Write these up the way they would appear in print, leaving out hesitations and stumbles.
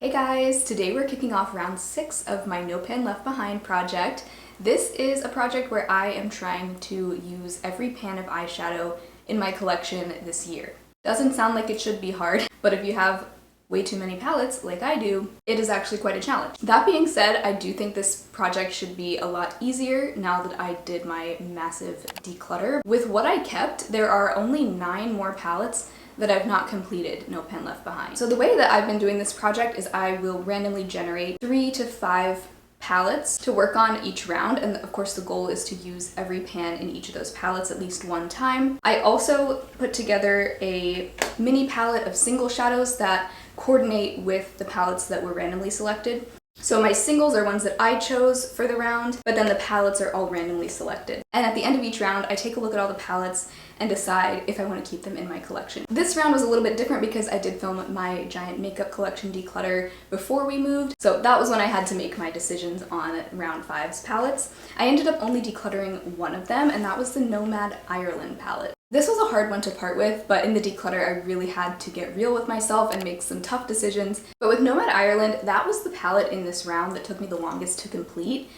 Hey guys, today we're kicking off round 6 of my No Pan Left Behind project. This is a project where I am trying to use every pan of eyeshadow in my collection this year. Doesn't sound like it should be hard, but if you have way too many palettes like I do, it is actually quite a challenge. That being said, I do think this project should be a lot easier now that I did my massive declutter. With what I kept, there are only 9 more palettes that I've not completed No Pan Left Behind. So the way that I've been doing this project is I will randomly generate 3 to 5 palettes to work on each round, and of course the goal is to use every pan in each of those palettes at least one time. I also put together a mini palette of single shadows that coordinate with the palettes that were randomly selected. So my singles are ones that I chose for the round, but then the palettes are all randomly selected. And at the end of each round, I take a look at all the palettes and decide if I want to keep them in my collection. This round was a little bit different because I did film my giant makeup collection declutter before we moved, so that was when I had to make my decisions on round 5's palettes. I ended up only decluttering one of them, and that was the Nomad Ireland palette. This was a hard one to part with, but in the declutter I really had to get real with myself and make some tough decisions. But with Nomad Ireland, that was the palette in this round that took me the longest to complete.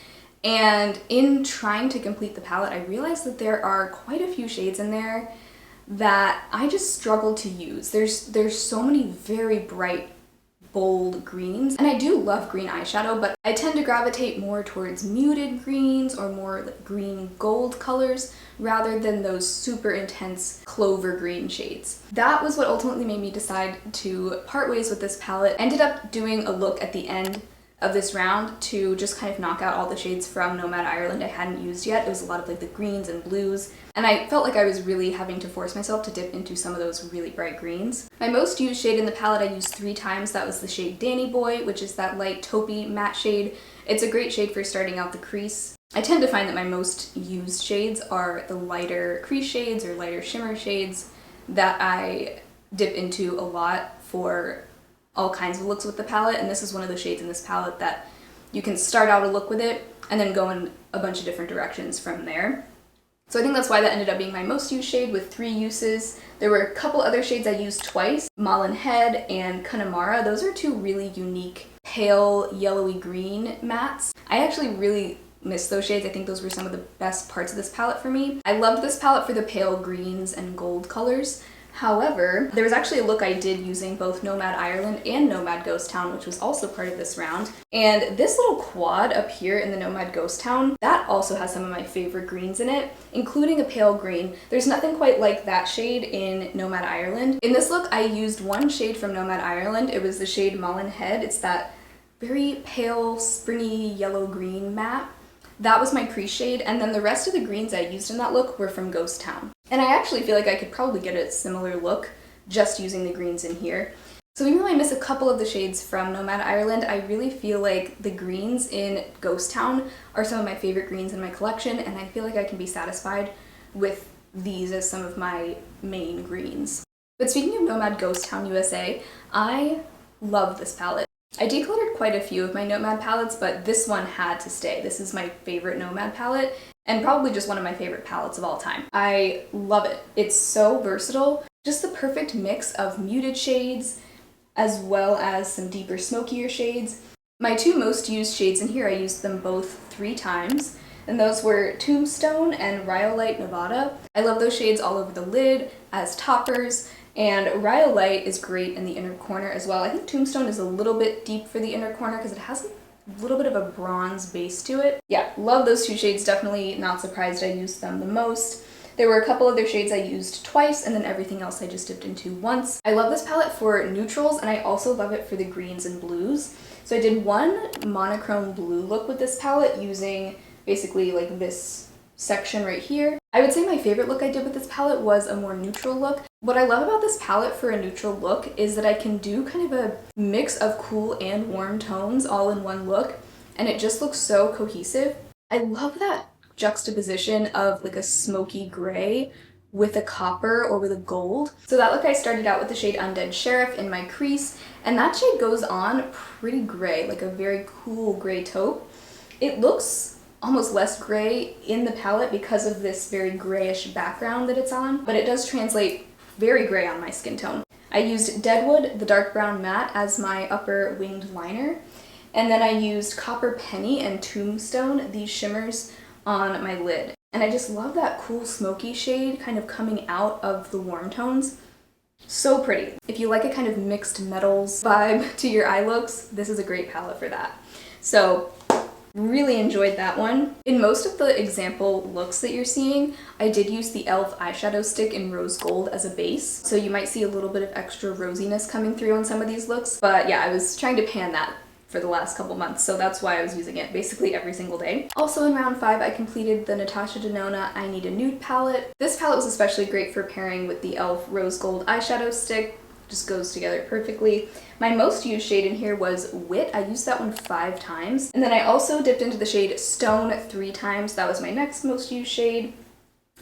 And in trying to complete the palette, I realized that there are quite a few shades in there that I just struggle to use. There's so many very bright, bold greens, and I do love green eyeshadow, but I tend to gravitate more towards muted greens or more like green gold colors rather than those super intense clover green shades. That was what ultimately made me decide to part ways with this palette. I ended up doing a look at the end of this round to just kind of knock out all the shades from Nomad Ireland I hadn't used yet. It was a lot of like the greens and blues, and I felt like I was really having to force myself to dip into some of those really bright greens. My most used shade in the palette I used 3 times. That was the shade Danny Boy, which is that light taupey matte shade. It's a great shade for starting out the crease. I tend to find that my most used shades are the lighter crease shades or lighter shimmer shades that I dip into a lot for all kinds of looks with the palette, and this is one of the shades in this palette that you can start out a look with it and then go in a bunch of different directions from there. So I think that's why that ended up being my most used shade with 3 uses. There were a couple other shades I used twice, Malin Head and Connemara. Those are 2 really unique pale yellowy green mattes. I actually really miss those shades. I think those were some of the best parts of this palette for me. I loved this palette for the pale greens and gold colors. However, there was actually a look I did using both Nomad Ireland and Nomad Ghost Town, which was also part of this round. And this little quad up here in the Nomad Ghost Town, that also has some of my favorite greens in it, including a pale green. There's nothing quite like that shade in Nomad Ireland. In this look, I used one shade from Nomad Ireland. It was the shade Malin Head. It's that very pale, springy yellow-green matte. That was my crease shade, and then the rest of the greens I used in that look were from Ghost Town. And I actually feel like I could probably get a similar look just using the greens in here. So even though I miss a couple of the shades from Nomad Ireland, I really feel like the greens in Ghost Town are some of my favorite greens in my collection, and I feel like I can be satisfied with these as some of my main greens. But speaking of Nomad Ghost Town USA, I love this palette. I decluttered quite a few of my Nomad palettes, but this one had to stay. This is my favorite Nomad palette, and probably just one of my favorite palettes of all time. I love it. It's so versatile. Just the perfect mix of muted shades, as well as some deeper, smokier shades. My 2 most used shades in here, I used them both 3 times, and those were Tombstone and Rhyolite Nevada. I love those shades all over the lid, as toppers, and Rhyolite is great in the inner corner as well. I think Tombstone is a little bit deep for the inner corner because it has a little bit of a bronze base to it. Yeah, love those 2 shades. Definitely not surprised I used them the most. There were a couple other shades I used twice, and then everything else I just dipped into once. I love this palette for neutrals, and I also love it for the greens and blues. So I did one monochrome blue look with this palette using basically like this section right here. I would say my favorite look I did with this palette was a more neutral look. What I love about this palette for a neutral look is that I can do kind of a mix of cool and warm tones all in one look, and it just looks so cohesive. I love that juxtaposition of like a smoky gray with a copper or with a gold. So that look I started out with the shade Undead Sheriff in my crease, and that shade goes on pretty gray, like a very cool gray taupe. It looks almost less gray in the palette because of this very grayish background that it's on, but it does translate very gray on my skin tone. I used Deadwood, the dark brown matte, as my upper winged liner. And then I used Copper Penny and Tombstone, these shimmers, on my lid. And I just love that cool smoky shade kind of coming out of the warm tones. So pretty. If you like a kind of mixed metals vibe to your eye looks, this is a great palette for that. So really enjoyed that one. In most of the example looks that you're seeing, I did use the e.l.f. eyeshadow stick in rose gold as a base, so you might see a little bit of extra rosiness coming through on some of these looks. But yeah, I was trying to pan that for the last couple months, so that's why I was using it basically every single day. Also in round 5, I completed the Natasha Denona I Need a Nude palette. This palette was especially great for pairing with the e.l.f. Rose Gold eyeshadow stick. Just goes together perfectly. My most used shade in here was Wit. I used that one 5 times. And then I also dipped into the shade Stone 3 times. That was my next most used shade.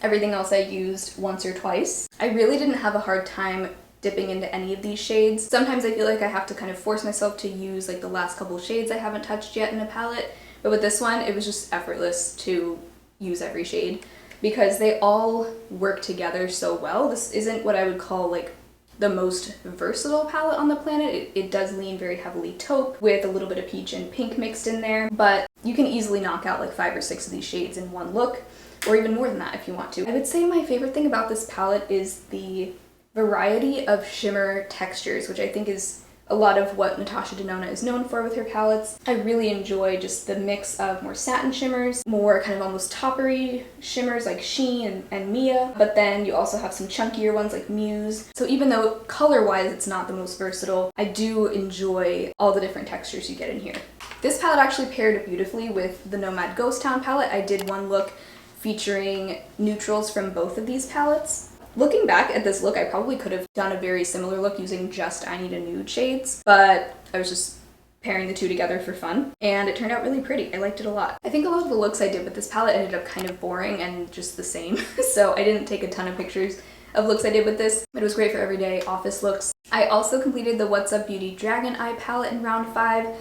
Everything else I used once or twice. I really didn't have a hard time dipping into any of these shades. Sometimes I feel like I have to kind of force myself to use like the last couple shades I haven't touched yet in a palette, but with this one it was just effortless to use every shade because they all work together so well. This isn't what I would call like the most versatile palette on the planet. It does lean very heavily taupe with a little bit of peach and pink mixed in there, but you can easily knock out like 5 or 6 of these shades in one look, or even more than that if you want to. I would say my favorite thing about this palette is the variety of shimmer textures, which I think is a lot of what Natasha Denona is known for with her palettes. I really enjoy just the mix of more satin shimmers, more kind of almost toppery shimmers like Sheen and Mia, but then you also have some chunkier ones like Muse. So even though color-wise it's not the most versatile, I do enjoy all the different textures you get in here. This palette actually paired beautifully with the Nomad Ghost Town palette. I did one look featuring neutrals from both of these palettes. Looking back at this look, I probably could have done a very similar look using just I Need a Nude shades, but I was just pairing the two together for fun, and it turned out really pretty. I liked it a lot. I think a lot of the looks I did with this palette ended up kind of boring and just the same, so I didn't take a ton of pictures of looks I did with this, but it was great for everyday office looks. I also completed the What's Up Beauty Dragon Eye palette in round 5.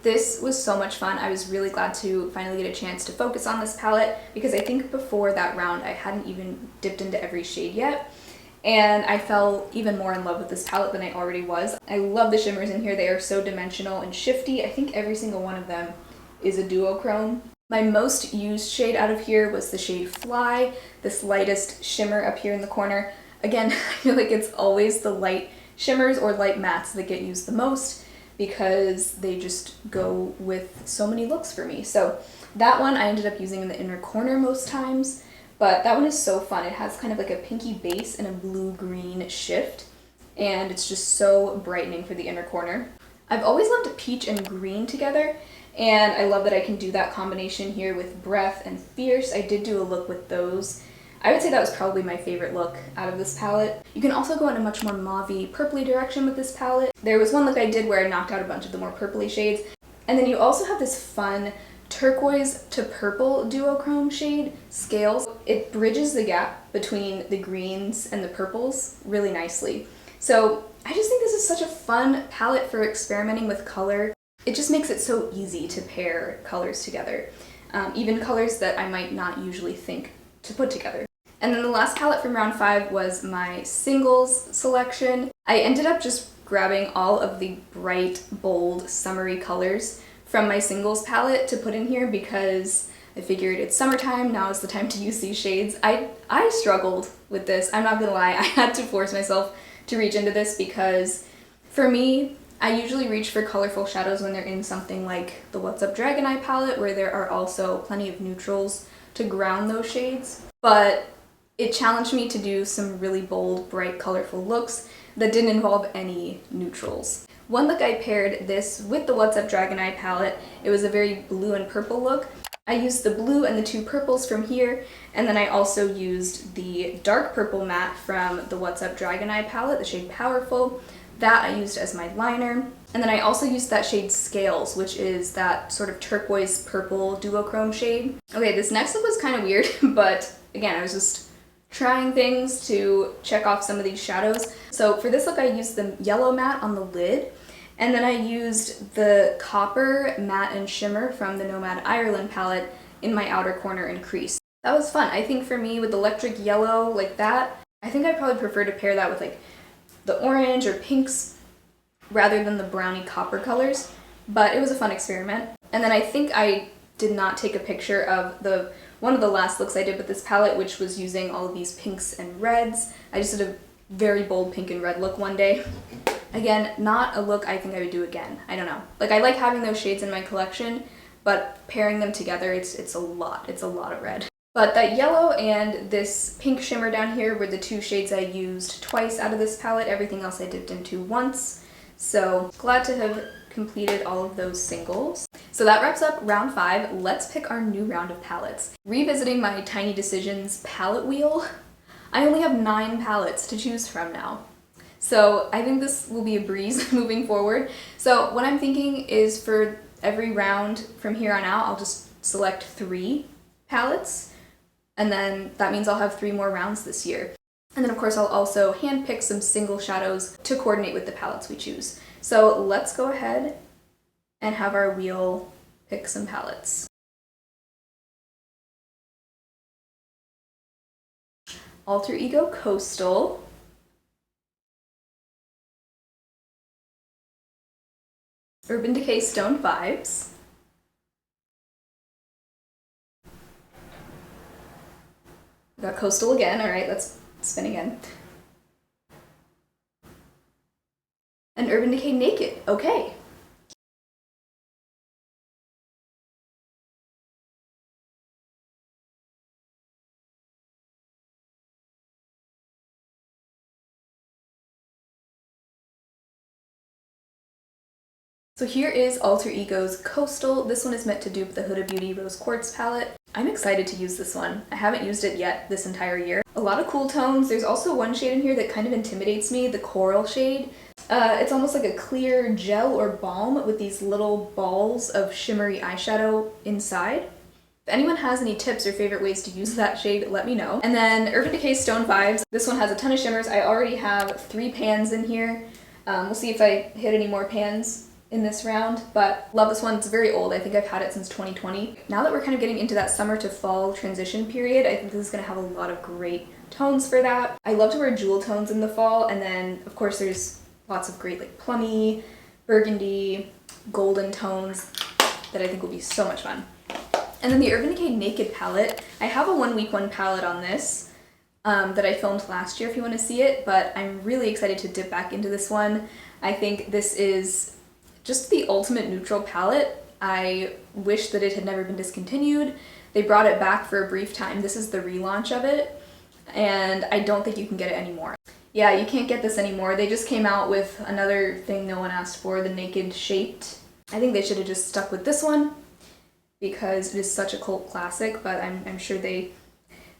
This was so much fun. I was really glad to finally get a chance to focus on this palette because I think before that round I hadn't even dipped into every shade yet, and I fell even more in love with this palette than I already was. I love the shimmers in here. They are so dimensional and shifty. I think every single one of them is a duochrome. My most used shade out of here was the shade Fly, this lightest shimmer up here in the corner. Again, I feel like it's always the light shimmers or light mattes that get used the most, because they just go with so many looks for me. So that one I ended up using in the inner corner most times, but that one is so fun. It has kind of like a pinky base and a blue-green shift, and it's just so brightening for the inner corner. I've always loved peach and green together, and I love that I can do that combination here with Breath and Fierce. I did do a look with those. I would say that was probably my favorite look out of this palette. You can also go in a much more mauve-y, purpley direction with this palette. There was one look I did where I knocked out a bunch of the more purpley shades. And then you also have this fun turquoise to purple duochrome shade, Scales. It bridges the gap between the greens and the purples really nicely. So I just think this is such a fun palette for experimenting with color. It just makes it so easy to pair colors together, even colors that I might not usually think to put together. And then the last palette from round 5 was my singles selection. I ended up just grabbing all of the bright, bold, summery colors from my singles palette to put in here because I figured it's summertime, now is the time to use these shades. I struggled with this, I'm not gonna lie. I had to force myself to reach into this because for me, I usually reach for colorful shadows when they're in something like the What's Up Dragon Eye palette, where there are also plenty of neutrals to ground those shades. But it challenged me to do some really bold, bright, colorful looks that didn't involve any neutrals. One look I paired this with the What's Up Dragon Eye palette. It was a very blue and purple look. I used the blue and the 2 purples from here, and then I also used the dark purple matte from the What's Up Dragon Eye palette, the shade Powerful. That I used as my liner. And then I also used that shade Scales, which is that sort of turquoise purple duochrome shade. Okay, this next look was kind of weird, but again, I was just trying things to check off some of these shadows. So for this look, I used the yellow matte on the lid, and then I used the copper matte and shimmer from the Nomad Ireland palette in my outer corner and crease. That was fun. I think for me, with electric yellow like that, I think I'd probably prefer to pair that with like the orange or pinks rather than the browny copper colors, but it was a fun experiment. And then I think I did not take a picture of one of the last looks I did with this palette, which was using all of these pinks and reds. I just did a very bold pink and red look one day. Again, not a look I think I would do again. I don't know. Like, I like having those shades in my collection, but pairing them together, it's a lot. It's a lot of red. But that yellow and this pink shimmer down here were the two shades I used twice out of this palette. Everything else I dipped into once. So glad to have completed all of those singles. So that wraps up round 5. Let's pick our new round of palettes. Revisiting my Tiny Decisions palette wheel, I only have 9 palettes to choose from now. So I think this will be a breeze moving forward. So what I'm thinking is for every round from here on out, I'll just select 3 palettes, and then that means I'll have 3 more rounds this year. And then of course I'll also handpick some single shadows to coordinate with the palettes we choose. So let's go ahead and have our wheel pick some palettes. Alter Ego Coastal. Urban Decay Stone Vibes. We got Coastal again. All right, let's spin again. And Urban Decay Naked. Okay. So here is Alter Ego's Coastal. This one is meant to dupe the Huda Beauty Rose Quartz palette. I'm excited to use this one. I haven't used it yet this entire year. A lot of cool tones. There's also one shade in here that kind of intimidates me, the coral shade. It's almost like a clear gel or balm with these little balls of shimmery eyeshadow inside. If anyone has any tips or favorite ways to use that shade, let me know. And then Urban Decay Stone Vibes. This one has a ton of shimmers. I already have 3 pans in here. We'll see if I hit any more pans in this round, but love this one. It's very old. I think I've had it since 2020. Now that we're kind of getting into that summer to fall transition period, I think this is gonna have a lot of great tones for that. I love to wear jewel tones in the fall, and then of course there's lots of great like plummy, burgundy, golden tones that I think will be so much fun. And then the Urban Decay Naked palette. I have a 1 week 1 palette on this that I filmed last year if you want to see it, but I'm really excited to dip back into this one. I think this is just the ultimate neutral palette. I wish that it had never been discontinued. They brought it back for a brief time. This is the relaunch of it, and I don't think you can get it anymore. Yeah, you can't get this anymore. They just came out with another thing no one asked for, the Naked Shaped. I think they should have just stuck with this one because it is such a cult classic, but I'm sure they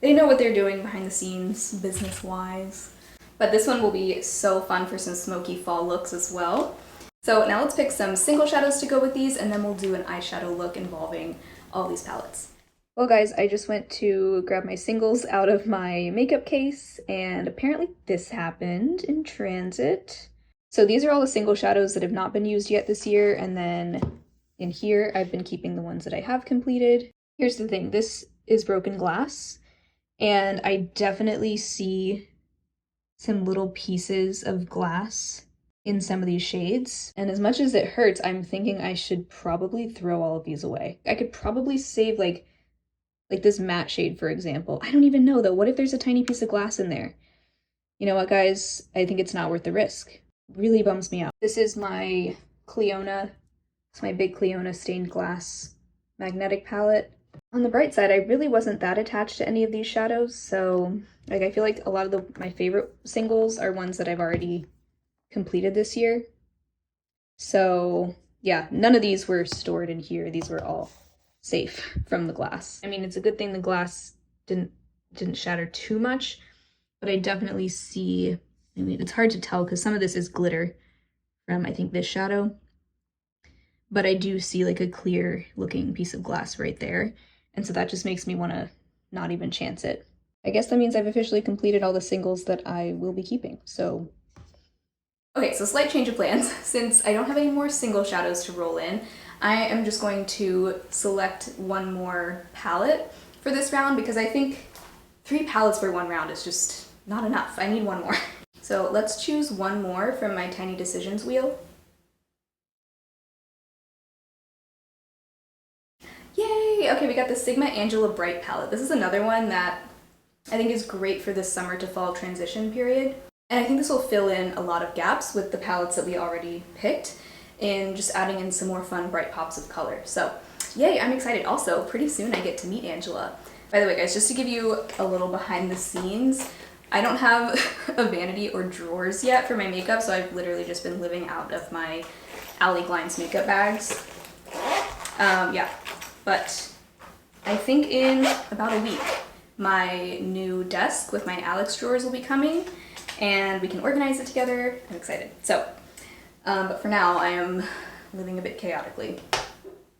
know what they're doing behind the scenes, business-wise. But this one will be so fun for some smoky fall looks as well. So now let's pick some single shadows to go with these, and then we'll do an eyeshadow look involving all these palettes. Well guys, I just went to grab my singles out of my makeup case, and apparently this happened in transit. So these are all the single shadows that have not been used yet this year, and then in here I've been keeping the ones that I have completed. Here's the thing, this is broken glass, and I definitely see some little pieces of glass in some of these shades, and as much as it hurts, I'm thinking I should probably throw all of these away. I could probably save like this matte shade, for example. I don't even know though. What if there's a tiny piece of glass in there? You know what, guys? I think it's not worth the risk. Really bums me out. This is my Cliona. It's my big Cliona stained glass magnetic palette. On the bright side, I really wasn't that attached to any of these shadows, so like I feel like a lot of my favorite singles are ones that I've already completed this year. So yeah, none of these were stored in here. These were all safe from the glass. I mean, it's a good thing the glass didn't shatter too much, but I definitely see, I mean, it's hard to tell because some of this is glitter from, I think, this shadow, but I do see like a clear looking piece of glass right there. And so that just makes me want to not even chance it. I guess that means I've officially completed all the singles that I will be keeping, so. Okay, so slight change of plans. Since I don't have any more single shadows to roll in, I am just going to select one more palette for this round because I think 3 palettes for 1 round is just not enough. I need one more. So So let's choose one more from my Tiny Decisions wheel. Yay! Okay, we got the Sigma Angela Bright palette. This is another one that I think is great for this summer to fall transition period. And I think this will fill in a lot of gaps with the palettes that we already picked and just adding in some more fun bright pops of color. So yay, I'm excited. Also, pretty soon I get to meet Angela. By the way, guys, just to give you a little behind the scenes, I don't have a vanity or drawers yet for my makeup, so I've literally just been living out of my Ally Glines makeup bags. Yeah, but I think in about a week, my new desk with my Alex drawers will be coming, and we can organize it together. I'm excited. So, but for now, I am living a bit chaotically.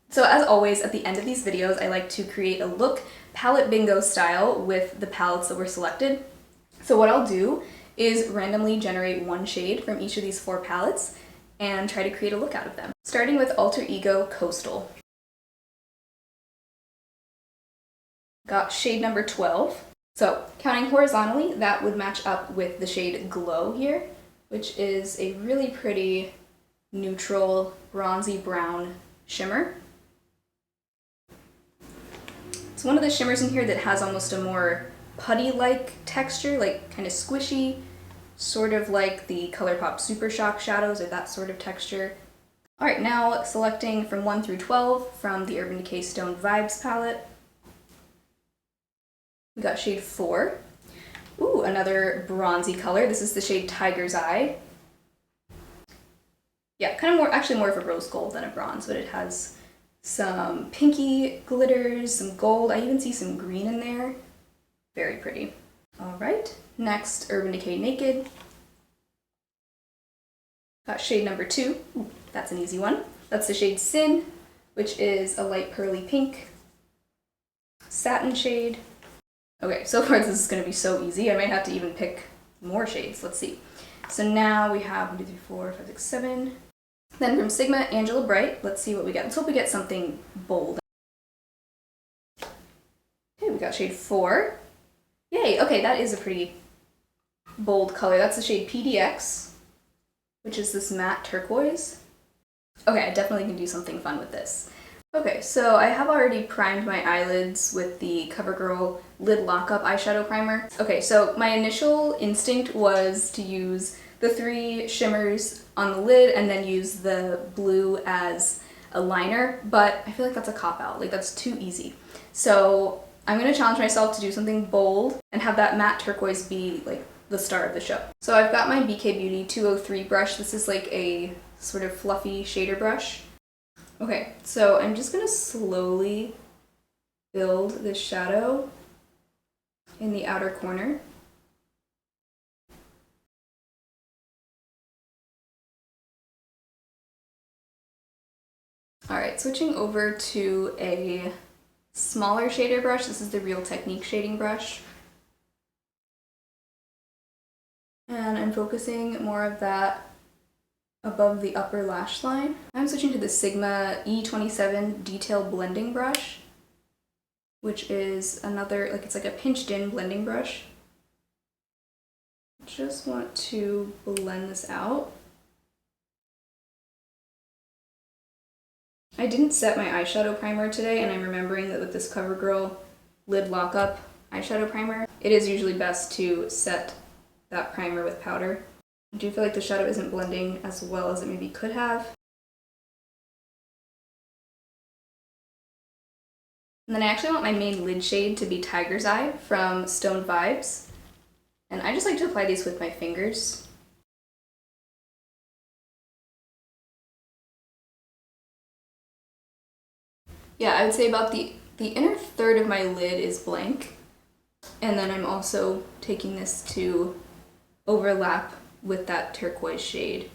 So as always, at the end of these videos, I like to create a look palette bingo style with the palettes that were selected. So what I'll do is randomly generate one shade from each of these 4 palettes and try to create a look out of them. Starting with Alter Ego Coastal. Got shade number 12. So counting horizontally, that would match up with the shade Glow here, which is a really pretty neutral bronzy brown shimmer. It's one of the shimmers in here that has almost a more putty-like texture, like kind of squishy, sort of like the ColourPop Super Shock shadows or that sort of texture. Alright, now selecting from 1 through 12 from the Urban Decay Stone Vibes palette. We got shade 4. Ooh, another bronzy color. This is the shade Tiger's Eye. Yeah, kind of more, actually more of a rose gold than a bronze, but it has some pinky glitters, some gold. I even see some green in there. Very pretty. All right, next Urban Decay Naked. Got shade number 2. Ooh, that's an easy one. That's the shade Sin, which is a light pearly pink satin shade. Okay, so far this is going to be so easy. I might have to even pick more shades. Let's see. So now we have 1, 2, 3, 4, 5, 6, 7. Then from Sigma Angela Bright, let's see what we get. Let's hope we get something bold. Okay, we got shade 4. Yay, okay, that is a pretty bold color. That's the shade PDX, which is this matte turquoise. Okay, I definitely can do something fun with this. Okay, so I have already primed my eyelids with the Covergirl Lid Lockup Eyeshadow Primer. Okay, so my initial instinct was to use the 3 shimmers on the lid and then use the blue as a liner, but I feel like that's a cop-out, like that's too easy. So I'm gonna challenge myself to do something bold and have that matte turquoise be like the star of the show. So I've got my BK Beauty 203 brush. This is like a sort of fluffy shader brush. Okay, so I'm just gonna slowly build this shadow in the outer corner. Alright, switching over to a smaller shader brush. This is the Real Technique shading brush. And I'm focusing more of that above the upper lash line. I'm switching to the Sigma E27 Detail Blending Brush, which is another, like it's like a pinched in blending brush. Just want to blend this out. I didn't set my eyeshadow primer today, and I'm remembering that with this CoverGirl Lid Lockup eyeshadow primer, it is usually best to set that primer with powder. I do feel like the shadow isn't blending as well as it maybe could have. And then I actually want my main lid shade to be Tiger's Eye from Stone Vibes. And I just like to apply these with my fingers. Yeah, I would say about the inner third of my lid is blank. And then I'm also taking this to overlap with that turquoise shade.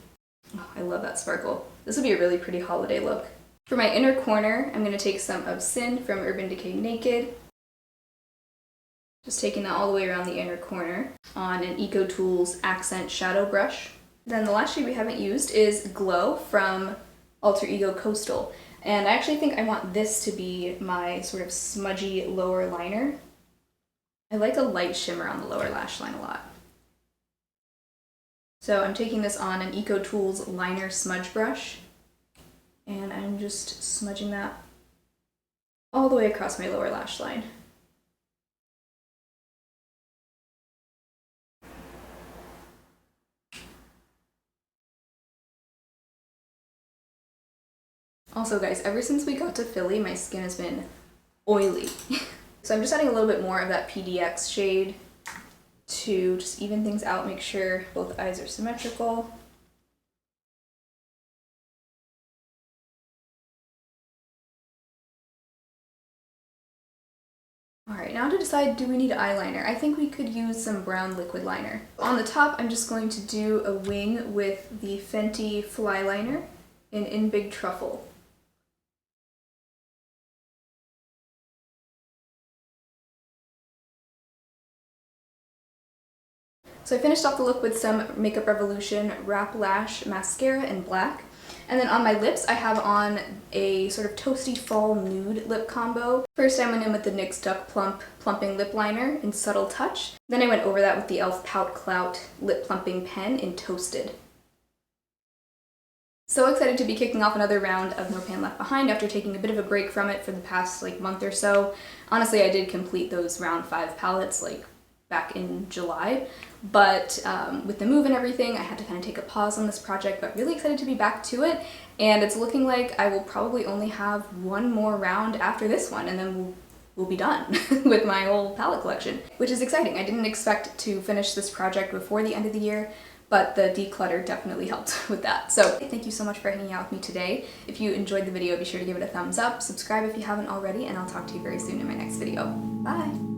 Oh, I love that sparkle. This would be a really pretty holiday look. For my inner corner, I'm going to take some of Sin from Urban Decay Naked. Just taking that all the way around the inner corner on an Eco Tools Accent Shadow Brush. Then the last shade we haven't used is Glow from Alter Ego Coastal. And I actually think I want this to be my sort of smudgy lower liner. I like a light shimmer on the lower lash line a lot. So I'm taking this on an Eco Tools liner smudge brush, and I'm just smudging that all the way across my lower lash line. Also guys, ever since we got to Philly, my skin has been oily. So I'm just adding a little bit more of that PDX shade to just even things out, make sure both eyes are symmetrical. Alright, now to decide, do we need eyeliner? I think we could use some brown liquid liner. On the top, I'm just going to do a wing with the Fenty Fly Liner in Big Truffle. So I finished off the look with some Makeup Revolution Wrap Lash Mascara in black. And then on my lips, I have on a sort of toasty fall nude lip combo. First I went in with the NYX Duck Plump Plumping Lip Liner in Subtle Touch. Then I went over that with the e.l.f. Pout Clout Lip Plumping Pen in Toasted. So excited to be kicking off another round of No Pan Left Behind after taking a bit of a break from it for the past month or so. Honestly, I did complete those round 5 palettes back in July, but with the move and everything, I had to kind of take a pause on this project, but really excited to be back to it, and it's looking like I will probably only have one more round after this one, and then we'll be done with my whole palette collection, which is exciting. I didn't expect to finish this project before the end of the year, but the declutter definitely helped with that. So thank you so much for hanging out with me today. If you enjoyed the video, be sure to give it a thumbs up, subscribe if you haven't already, and I'll talk to you very soon in my next video. Bye!